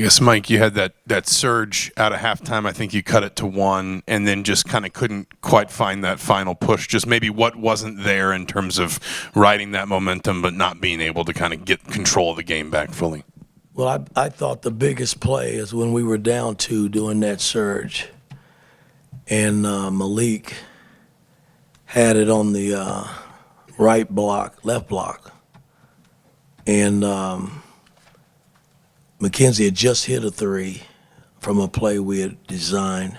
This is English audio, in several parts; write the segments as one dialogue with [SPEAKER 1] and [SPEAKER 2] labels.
[SPEAKER 1] guess, Mike, you had that surge out of halftime. I think you cut it to 1 and then just kind of couldn't quite find that final push. Just maybe what wasn't there in terms of riding that momentum but not being able to kind of get control of the game back fully.
[SPEAKER 2] Well, I thought the biggest play is when we were down 2 doing that surge. And Malik had it on the left block. And McKenzie had just hit a 3 from a play we had designed,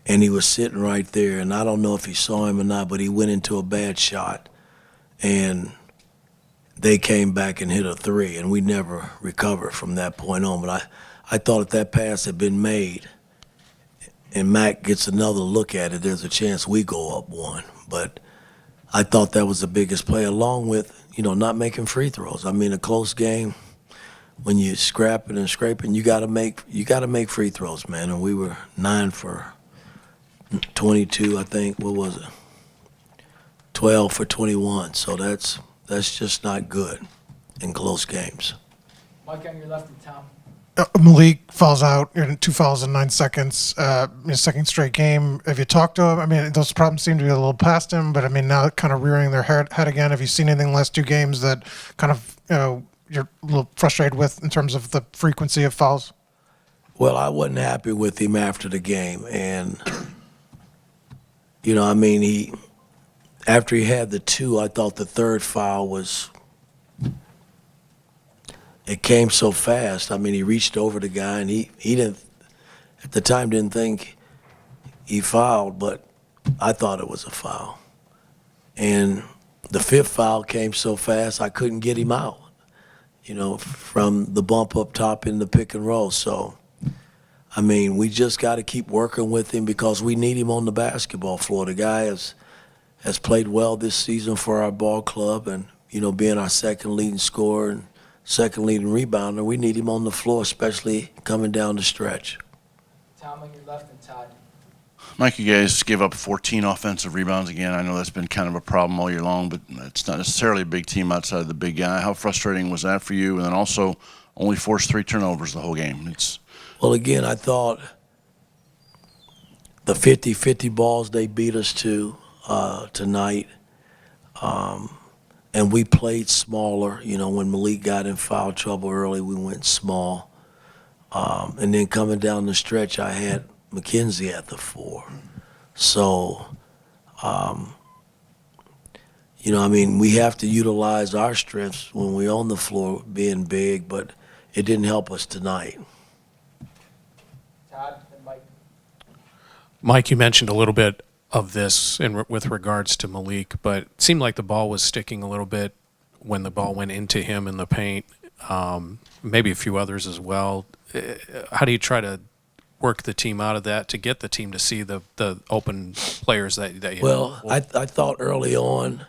[SPEAKER 2] and he was sitting right there. And I don't know if he saw him or not, but he went into a bad shot, and they came back and hit a 3, and we never recovered from that point on. But I thought if that pass had been made and Mac gets another look at it, there's a chance we go up 1. But I thought that was the biggest play, along with, not making free throws. I mean, a close game, when you're scrapping and scraping, you got to make free throws, man. And we were 9 for 22, I think. What was it? 12 for 21. So that's just not good in close games.
[SPEAKER 3] Mike, on your left and Tom.
[SPEAKER 4] Malik falls out in 2 fouls in 9 seconds, his second straight game. Have you talked to him? I mean, those problems seem to be a little past him, but I mean, now kind of rearing their head again. Have you seen anything in the last 2 games that kind of, you're a little frustrated with in terms of the frequency of fouls?
[SPEAKER 2] Well, I wasn't happy with him after the game. And, after he had the 2, I thought the third foul it came so fast. I mean, he reached over the guy, and he didn't, at the time, didn't think he fouled, but I thought it was a foul. And the 5th foul came so fast, I couldn't get him out, from the bump up top in the pick and roll. So, I mean, we just got to keep working with him because we need him on the basketball floor. The guy has played well this season for our ball club, and, being our second leading scorer and second leading rebounder, we need him on the floor, especially coming down the stretch.
[SPEAKER 3] Tom on your left and Todd.
[SPEAKER 5] Mike, you guys gave up 14 offensive rebounds again. I know that's been kind of a problem all year long, but it's not necessarily a big team outside of the big guy. How frustrating was that for you? And then also only forced 3 turnovers the whole game.
[SPEAKER 2] Well, again, I thought the 50-50 balls they beat us to tonight, and we played smaller. When Malik got in foul trouble early, we went small. And then coming down the stretch, I had McKenzie at the 4. So, we have to utilize our strengths when we're on the floor, being big, but it didn't help us tonight.
[SPEAKER 3] Todd and Mike.
[SPEAKER 6] Mike, you mentioned a little bit of this with regards to Malik, but it seemed like the ball was sticking a little bit when the ball went into him in the paint, maybe a few others as well. How do you try to work the team out of that to get the team to see the open players that you
[SPEAKER 2] Well, I thought early on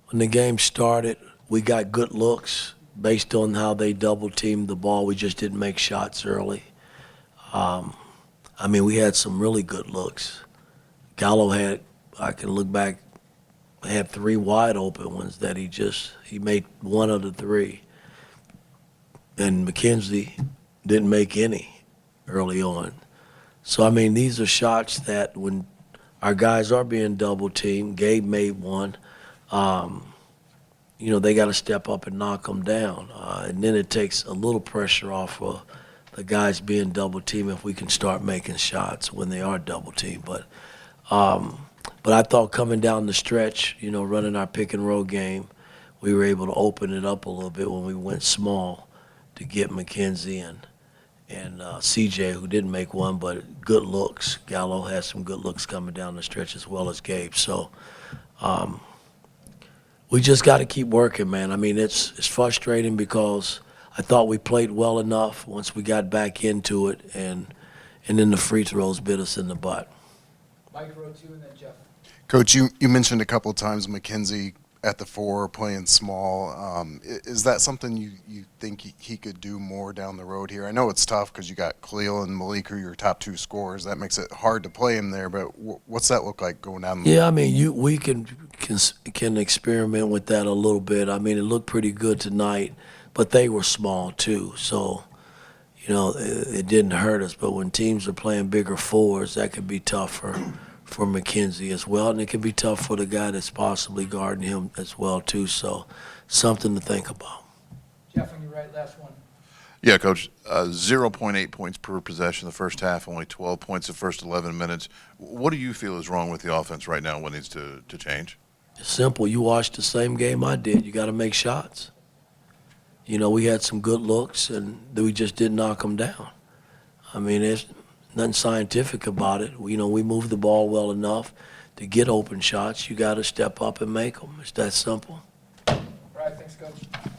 [SPEAKER 2] when the game started, we got good looks based on how they double-teamed the ball. We just didn't make shots early. We had some really good looks. Gallo I can look back, had 3 wide open ones that he made 1 of the 3. And McKenzie didn't make any early on. So, these are shots that when our guys are being double teamed, Gabe made 1, they got to step up and knock them down. And then it takes a little pressure off of the guys being double teamed if we can start making shots when they are double teamed. But I thought coming down the stretch, running our pick and roll game, we were able to open it up a little bit when we went small to get McKenzie and CJ, who didn't make 1, but good looks. Gallo had some good looks coming down the stretch as well as Gabe. So we just got to keep working, man. It's frustrating because I thought we played well enough once we got back into it, and then the free throws bit us in the butt.
[SPEAKER 3] Mike, row 2, and then Jeff.
[SPEAKER 7] Coach, you mentioned a couple of times McKenzie at the 4 playing small. Is that something you think he could do more down the road here? I know it's tough because you got Khalil and Malik, who are your top 2 scorers. That makes it hard to play him there. But what's that look like going down?
[SPEAKER 2] Yeah, we can experiment with that a little bit. It looked pretty good tonight, but they were small too. So, it didn't hurt us. But when teams are playing bigger fours, that could be tough for McKenzie as well, and it can be tough for the guy that's possibly guarding him as well too. So, something to think about.
[SPEAKER 3] Jeff, on your right, last one.
[SPEAKER 8] Yeah, Coach. 0.8 points per possession the first half, only 12 points the first 11 minutes. What do you feel is wrong with the offense right now? What needs to change?
[SPEAKER 2] It's simple. You watched the same game I did. You got to make shots. We had some good looks, and we just didn't knock them down. I mean, there's nothing scientific about it. We moved the ball well enough to get open shots. You got to step up and make them. It's that simple.
[SPEAKER 3] All right, thanks, Coach.